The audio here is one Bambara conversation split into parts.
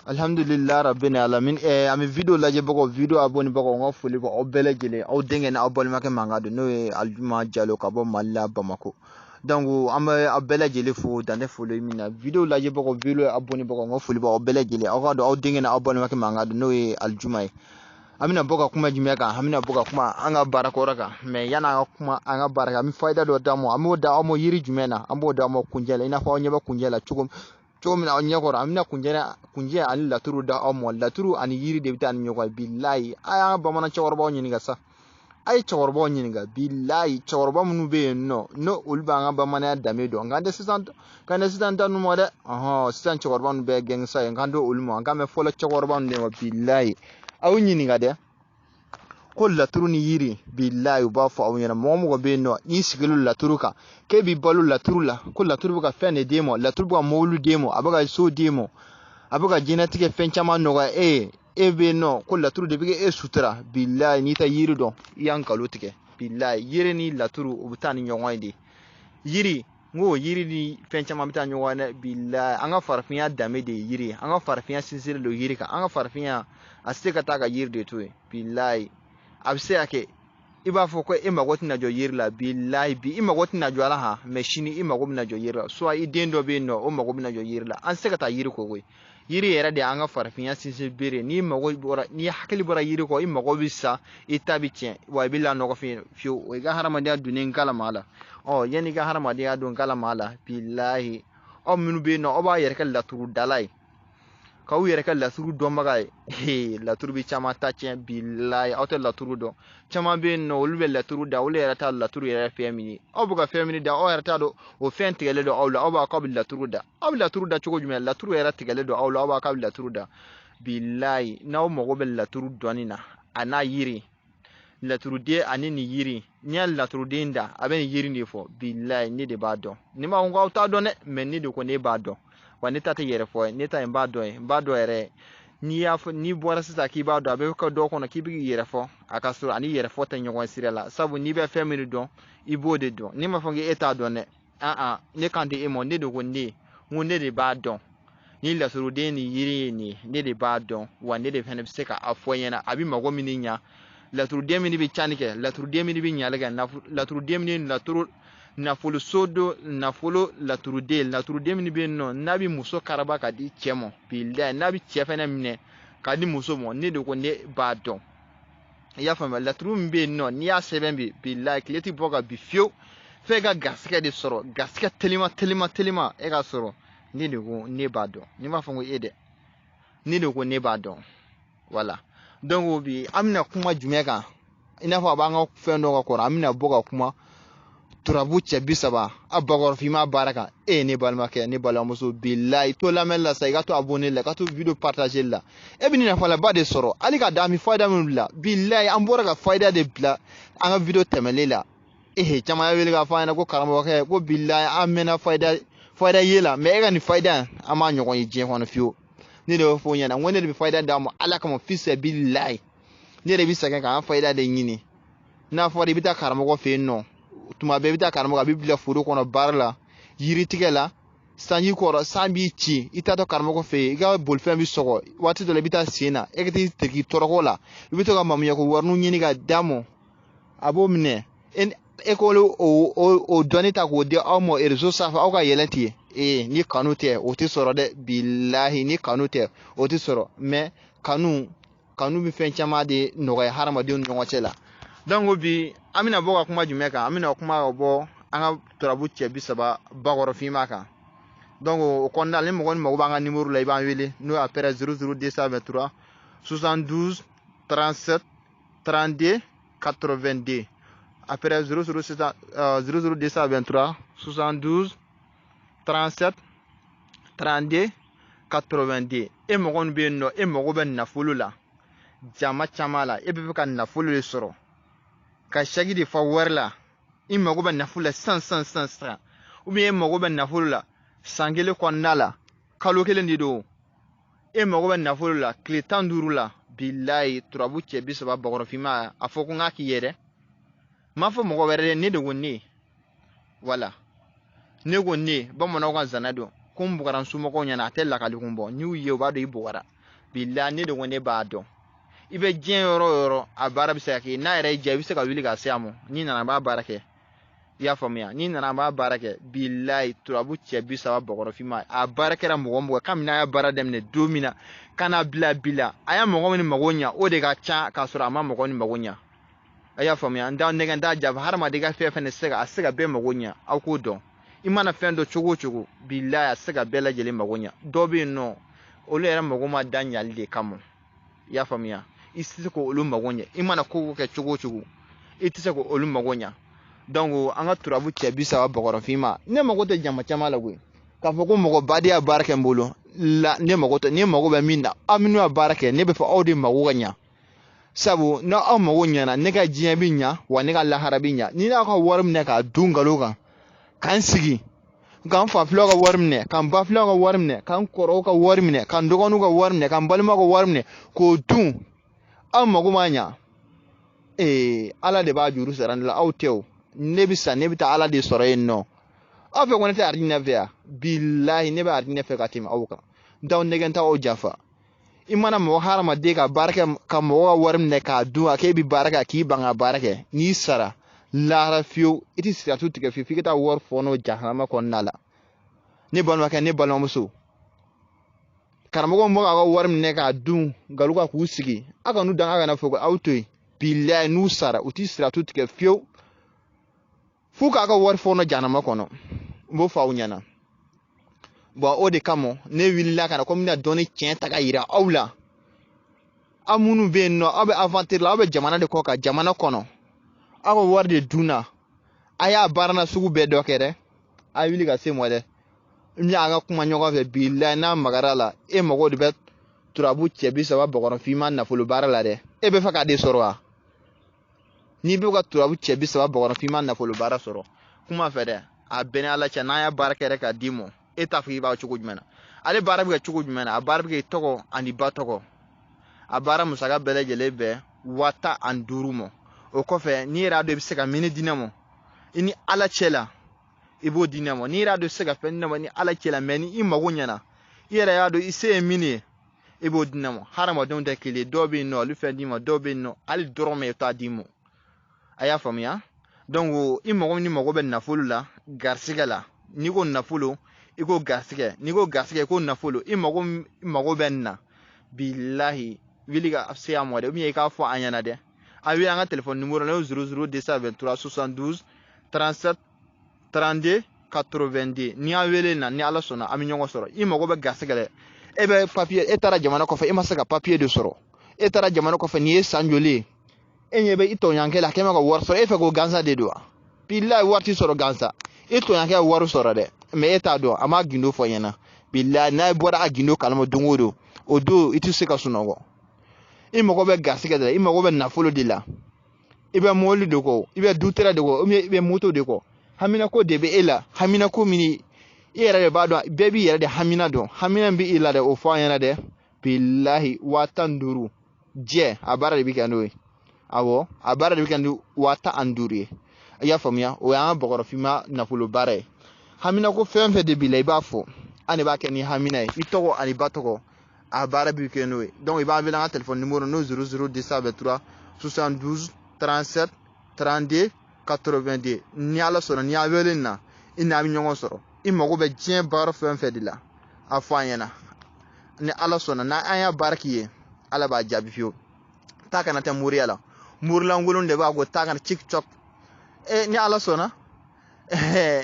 Alhamdulillah rabbil alamin ami video laje bako video aboni bako ngo fuli ko obele gele o dengen abol make mangado no aljuma jalo ka bo malla bamako donc amba abele gele fo dane fuli mina video laje bako video aboni bako ngo fuli bo obele gele o gado o dengen abol make mangado no aljuma amina boka kuma jimeka amina boka kuma anga barako raka me yana kuma anga baraka mi faida do damo amo da amo yiri jumena amo da amo kunjela ina fa onyeba kunjela chugum chomina onyakora amina kunje ani laturu da amo laturu ani yiri de bitan nyoko billahi aya bamana chawrba onyini gasa ay chawrba onyini ga billahi chawrba munu be no ulba nga bamana dame do ngande sisan kane sisan tanu mode sisan chawrba nu be gengsa ngando ulmo ngame folo chawrba nu de billahi aw nyini ga de ko laturu ni yiri billahi ba fa aw nyana momo be no ni sigilu laturu ka ke bi balu laturu la ko laturu ka fene demo laturu ka molu demo abaga so demo abaga genetique fenchama no ga be no ko laturu de bige sutra billahi ni ta yiri do yankalo tike billahi yiri ni laturu ubutani nyongoide yiri ngo yiri ni fenchama bita nyongone billahi anga farfiya dame de yiri anga farfiya sinsire lo yiri ka anga farfiya asika taka yiri de to billahi abse ake iba fo ko ima goti na jo yiri la billahi bi ima goti na jo ala ha machine ima goti na jo yiri la so ai dendo be no o ma goti na jo yiri la an sika ta yiri ko goy yiri era de anga farfiya sinse bere ni ma go bora ni hakili bora yiri ko ima go bisa itabi chen wa billa no ko fi o ga harama de dunen kala mala yani ga harama de adun kala mala billahi o minu be no o ba yer kala turu dalai ka u yere ka laturu do magay laturu bi chama ta chen billahi auto laturu do chama be no ulbe laturu da ule yere ta laturu yere femini obuga femini da o yere ta do o fen tigele do awla oba ka bi laturu da chogo jume laturu yere tigele do awla oba ka bi laturu da billahi na o mogo be laturu donina ana yiri laturu de anini yiri ni laturu de nda aben yiri ni fo billahi ni de ba do ni ma ngo auta do ne men ni de ko ne ba do wani tata yere fo ni ta mbado ere ni ya fo ni bora sita ki ba do abe ko do kono ki bi yere fo akaso ani yere fo ta nyogon sirela sabu ni be femini do ibode do ni ma fongi eta do ne ne kandi emo ne do ko ni ngunde de ba do ni la suru de ni yiri ni ne de ba do wani de fene seka afo yena abi mago mininya la turu de mini bi chanike la turu de mini bi nyalaga la turu de mini la turu nafolo sodo nafolo laturu de mini be no nabi muso karaba ka di chemo bilda nabi chefena mine ka di muso mo ne de ko ne ba don ya fama laturu mbe no ni ya seben bi bilda kleti boga bi fio fega gaska de soro gaska telima e ga soro ni de ko ne ba don ni ma fango ede ni de ko ne ba don wala donc bi amna kuma jumeka ina fa ba nga fendo ko ko amna boga kuma turabu cɛ 30 a bakɔrɔfima baraka ne balimakɛ ne balimamuso billahi to lamɛn la sa i ka to abonné la ka to video partager la e bɛ nafalaba de sɔrɔ hali ka da mi fayda min bila billahi an bɔra ka fayda de bila an ka video tɛmɛlen la caman wele ka fɔ an ɲɛna ko karamɔgɔkɛ ko billahi an mɛnna fayda ye la mais e ka nin fayda an m'a ɲɔgɔn ye diɲɛ kɔnɔ fiyewu ne de bɛ fɔ ɲɛna ko ne de bɛ fayda d'a ma ala kama fi sabilillahi ne de bɛ sɛgɛn k'an fayda de ɲini n'a fɔra i bɛ taa karamɔgɔ fɛ yen nɔ tuma bɛɛ bɛ taa karamɔgɔ bɛ bila foro kɔnɔ baara la yiri tigɛ la sanji kɔrɔ san b'i ci i taa to karamɔgɔ fɛ yen i ka bolifɛn bɛ sɔgɔ waati dɔ la i bɛ taa sen na e ka t'i tigi tɔɔrɔko la i bɛ to ka mamuya ko wariniw ɲini ka d'a ma a b'o minɛ e ko o dɔnni ta k'o di aw ma réseau sanfɛ aw ka yɛlɛ ten ni kanu tɛ o tɛ sɔrɔ dɛ bilahi ni kanu tɛ o tɛ sɔrɔ mais kanu bɛ fɛn caman de nɔgɔya hadamadenw ni ɲɔgɔn cɛ la donc bi amina boga kuma jume kan amina kuma bo anga turabu cɛ 30 bakɔrɔfima kan donc o konda le mo mago banga numéro la iban wele no après 00223 72 37 32 82 après 00223 72 37 32 82 e mo gon be no e mo go ben nafolo la jama chamala e be ka nafolo le soro ka shagi de fa warla in mago ban nafula 100 ou bien mago ban nafula sangele konnala kalo kelen di do e mago ban nafula kle tanduru la billahi turabu cɛ 30 bakɔrɔfima a fɔ ko ngaki yɛrɛ ma fɔ mɔgɔ wɛrɛ ne de ko ne wala ne ko ne bamananw ka zana don kum bugaran sumo ko nyana tella kali kumbo ni ye ba do ibugara billahi ne de woni ba do ibe jen yoro a bara bisa ke na ere je bisa ka wili ga siamo ni na ba barake ya famia ni na ba barake billahi turabu che bisa ba bogoro fima a barake ra mo mo kam na ya bara dem ne domina kana bila aya mo ni magonya o de ga cha ka sura ma mo ni magonya aya famia nda ne ga nda jab har ma de ga fefe ne sega asiga be magonya au ko don imana fendo chugu billahi asiga bela jeli magonya dobi no olu era magoma danyal de kamo ya famia isise ko olu magonya imana ko ke chugu itise ko olu magonya donc anga turabu che bisa wa bogoro fima ne magote jama chama la gwe ka foko mogo badia barake mbolo la ne magote ne mago be minna aminu barake ne be fa odi magonya sabu na o magonya na ne ga jiya binya wa ne ga la harabinya ni na ka warum ne ka dungalo kan sigi kan fa floga warmne kan ba floga warmne kan koro ka warmne kan dogonu ka warmne kan balma ka warmne ko dun am magumanya ala de ba juru saran la autew nebisa nebita ala de sorenno afe wona ta ardina vea billahi ne ba ardina fe katim awka daw negenta o jafa imana mo harama de ka baraka kam mo warmne ka dun ake bi baraka ki banga barake ni sara la rafio iti siratu tika fi fikita war fono jahannama kon nala ne balma ka ne balma muso karamo mo ga warmne ka dun galuka ku sigi aka nu dan aga na fogo autoy billahi nu sara uti siratu tika fio fuka aka war fono jahannama kono mbo fawnyana bo o de kamo ne willa kana ko mina doni cien taka ira awla amunu be no abe aventure la abe jamana de koka jamana kono ako warde duna aya barana sugu be dokere ay wili ga semo de mi aga kuma nyogo fe billahi na magarala e mogo de bet turabu chebi sa ba bogoro fi man na fulu barala de e be faka de sorwa ni be ga turabu chebi sa ba bogoro fi man na fulu bara soro kuma fede a bene ala cha na ya barakere ka dimo e tafi ba chugo jumena ale bara be chugo jumena a bara be togo ani batoko a bara musaga bele jelebe wata andurumo o kofe ni rado be sega mini dinamo ini ala chela ibo dinamo ni rado sega fenamo ni ala chela meni imagonya na ira yado ise mini ibo dinamo harama don de kile dobe no lu fendimo dobe no ali dorome to adimo aya famia donc imago ni mago ben nafulu la garsiga la ni go nafulu iko garsiga ni go garsiga ko nafulu imago ben na billahi wiliga afsiya mo de mi ka fo anyana de awi anga téléphone numéro 00223 72 37 32 82 ni awele na ni ala sona ami nyongo soro imogo be gasegale ebe papier etara jamana ko fa imasaka papier de soro etara jamana ko fa ni sanjoli enyebe ito nyankela kema ko worso efe go ganza de doa billahi warti soro ganza ito yankela waru soro de me eta do ama gindo fo yana billahi na bora agindo kalmo dungodo odo itu seka sunogo imogo be gasegale imogo be nafolo de la ibe moli de ko ibe dutera de ko ibe moto de ko hamina ko debe ela hamina ko mini yera de bado bebi yera de hamina do hamina bi ila de o fa yana de billahi watanduru je abara de bikando awo abara de bikando wata anduri ya famia o ya bogoro fima na fulo bare hamina ko femfe de bilay bafo ani ba keni hamina itoko ani batoko abara bikendo donc iba vela un téléphone numéro 00223 72 37 32 82 ni ala soro ni awelina ina mi nyongo soro imogo be jien bar femfe de la afanyana ni ala sona na aya barkiye ala ba jabi fio taka na ta muriala murla ngulun de ba go taka na tiktok ni ala sona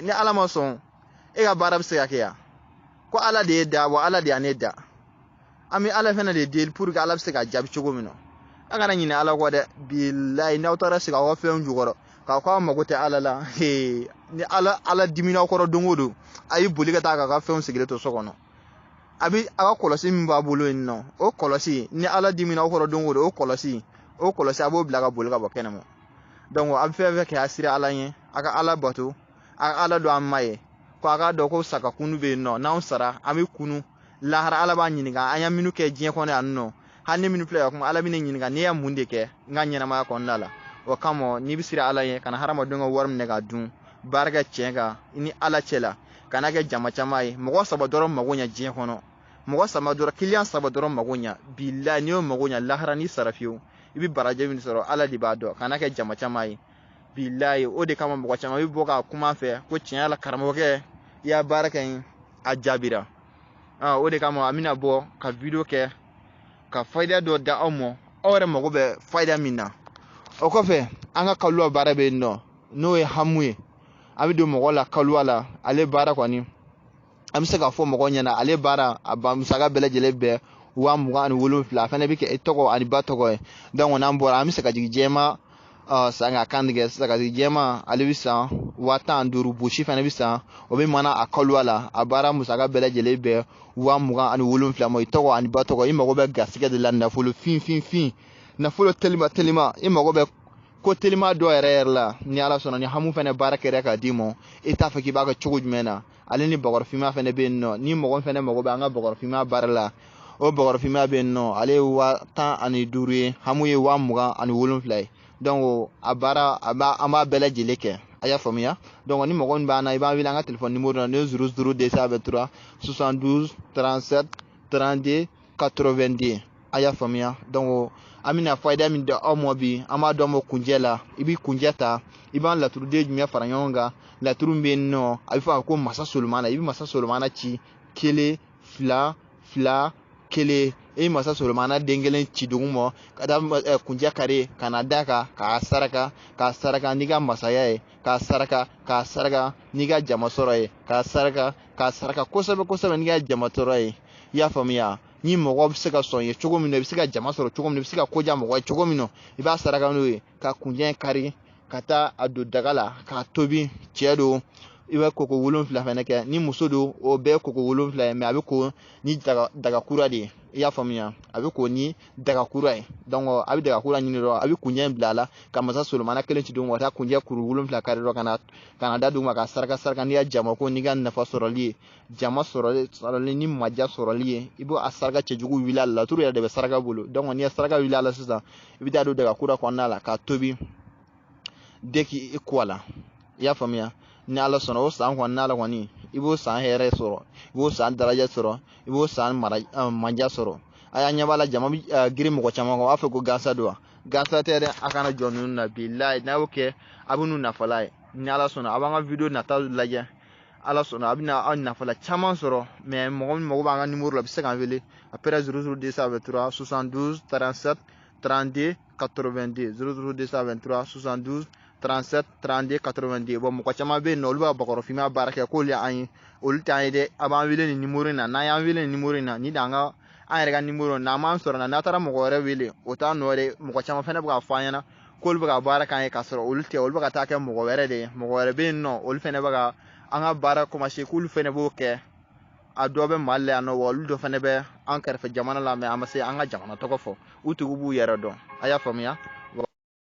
ni ala ma son e ga barab se yakiya ko ala de da wa ala de aneda ami ala fena de deal pour ga ala se ga jabi chogo mino aga na nyina ala ko de billahi na utara se ga wa fe njugoro ka ko ma go te ala la ni ala dimina ko ro dongodo ayi boli ga ta ga fe on se to sokono abi aga kolosi mba bolo no o kolosi ni ala dimina ko ro dongodo o kolosi abo blaga bolo ga bokenamo donc abi fe ke asira ala yin aga ala bato aga ala do amaye ko aga do ko saka kunu be no na on sara ami kunu lahara ala ba nyiniga anya minu ke jien ko ne anno hanne minu play ko ala minu nyiniga ne ya munde ke nganya na ma ko nala o kamo ni bisira ala yin kana harama dongo warm ne ga dun barga chenga ini ala chela kana kɛ jama caman ye mɔgɔ saba dɔrɔn mago ɲɛ diɲɛ kɔnɔ mɔgɔ saba dɔrɔn client saba dɔrɔn mago ɲɛ billahi ni yo mago ɲɛ lahara ni sarafiyo i bi baraje min sɔrɔ ala de b'a dɔn kana kɛ jama caman ye billahi o de kama mɔgɔ caman bi bɔ ka kuma fɛ ko tiɲɛ la karamɔgɔkɛ i y'a baara kɛ a jaabira o de kama an bɛna bɔ ka video kɛ ka fayida dɔ da aw ma aw yɛrɛ mago bɛ fayida min na o kɔfɛ an ka kaliwa baara bɛ yen nɔ n'o ye hamu ye a bɛ don mɔgɔ la kaliwa la ale baara kɔni an bɛ se ka fɔ mɔgɔ ɲɛna ale baara a ba musaka bɛɛ lajɛlen bɛɛ 27,000 a fana bɛ kɛ e tɔgɔ ani ba tɔgɔ ye donc n'an bɔra an bɛ se ka jigin jɛma san ka kan tigɛ sisan ka jigin jɛma ale bɛ san 15,000 bosi fana bɛ san o bɛ mana a kaliwa la a baara musaka bɛɛ lajɛlen bɛɛ 27,000 ma i tɔgɔ ani ba tɔgɔ i mago bɛ garisɛgɛ de la nafolo fin nafolo telima i mago bɛ ko telima dɔ yɛrɛ la ni ala sɔnna ni hamu fana baara kɛra ka di ma i t'a fɛ k'i b'a kɛ cogo jumɛn na ale ni bakɔrɔfinma fana bɛ yen nɔ ni mɔgɔ fana mago bɛ an ka bakɔrɔfinma baara la o bakɔrɔfinma bɛ yen nɔ ale ye 15,000 ye hamu ye 27,000 ye donc a baara an b'a bɛɛ lajɛlen kɛ a y'a faamuya donc ni mɔgɔ min b'an na i b'an wele an ka téléphone numéro na n'o ye 00223 72 37 32 82 a y'a faamuya donc an bɛna fayida min di aw ma bi an b'a dɔn mo kunjɛ la i b'i kunjɛ ta i b'an laturuden jumɛn fara ɲɔgɔn kan laturu min bɛ yen nɔ a bɛ fɔ a ko masa solomana i bɛ masa solomana ci 1 2 2 1 e ye masa solomana den kelen ci dugu ma ka da kunjɛ kare ka na da kan k'a saraka n'i ka masaya ye k'a saraka n'i ka jama sɔrɔ ye k'a saraka kosɛbɛ n'i ka jama sɔrɔ ye i y'a faamuya ni mɔgɔ bɛ se ka sɔn ye cogo min na i bɛ se ka jama sɔrɔ cogo min na i bɛ se ka koja mɔgɔ ye cogo min na i b'a saraka n'o ye ka kunjɛ kari ka taa a don daga la k'a tobi cɛ don i bɛ koko 7 fana kɛ ni muso don o bɛɛ ye koko 7 ye mais a bɛ ko ni daga kura de ye i y'a faamuya a bɛ ko ni daga kura ye donc a bɛ daga kura ɲini dɔrɔn a bɛ kunjɛ in bila a la ka masa solomana kelen ci don ka taa kunjɛ kuru 7 kari dɔrɔn ka na da dugu ma ka saraka n'i ka jama ko n'i ka nafa sɔrɔli ye jama sɔrɔli ni maja sɔrɔli ye i b'o a saraka cɛjugu wuli a la laturu yɛrɛ de bɛ saraka bolo donc n'i ye saraka wuli a la sisan i bɛ taa don daga kura kɔnɔna la k'a tobi dès k'i ko a la i y'a faamuya ni ala sɔnna o san kɔnɔna la kɔni i b'o san hɛrɛ sɔrɔ i b'o san daraja sɔrɔ i b'o san manja sɔrɔ a y'a ɲɛ b'a la jama bi girin mɔgɔ caman kan o b'a fɛ ko gansa don wa gansa tɛ dɛ a kana jɔ ninnu na bilahi n'a y'o kɛ a bɛ n'u nafala ye ni ala sɔnna a b'an ka video nata lajɛ ala sɔnna a bɛna aw nafala caman sɔrɔ mais mɔgɔ min mago b'an ka numéro la a bɛ se k'an wele après 00223 72 37 32 82 00223 72 37 32 82 bon mɔgɔ caman bɛ yen nɔ olu b'a bakɔrɔfinma baara kɛ k'olu y'an ye olu t'an ye dɛ a b'an wele nin numéro in na n'an y'an wele nin numéro in na ni d'an ka an yɛrɛ ka numéro n'an m'an sɔrɔ n'a taara mɔgɔ wɛrɛ wele o t'a nɔ ye mɔgɔ caman fana bɛ k'a fɔ an ɲɛna k'olu bɛ ka baara k'an ye k'a sɔrɔ olu tɛ olu bɛ ka taa kɛ mɔgɔ wɛrɛ de ye mɔgɔ wɛrɛ bɛ yen nɔ olu fana bɛ ka an ka baara commencer k'olu fana b'o kɛ a dɔ bɛ Mali la yan nɔ wa olu dɔ fana bɛ an kɛrɛfɛ jamana la mais an ma se an ka jamana tɔgɔ fɔ u tigiw b'u yɛrɛ dɔn a y'a faamuya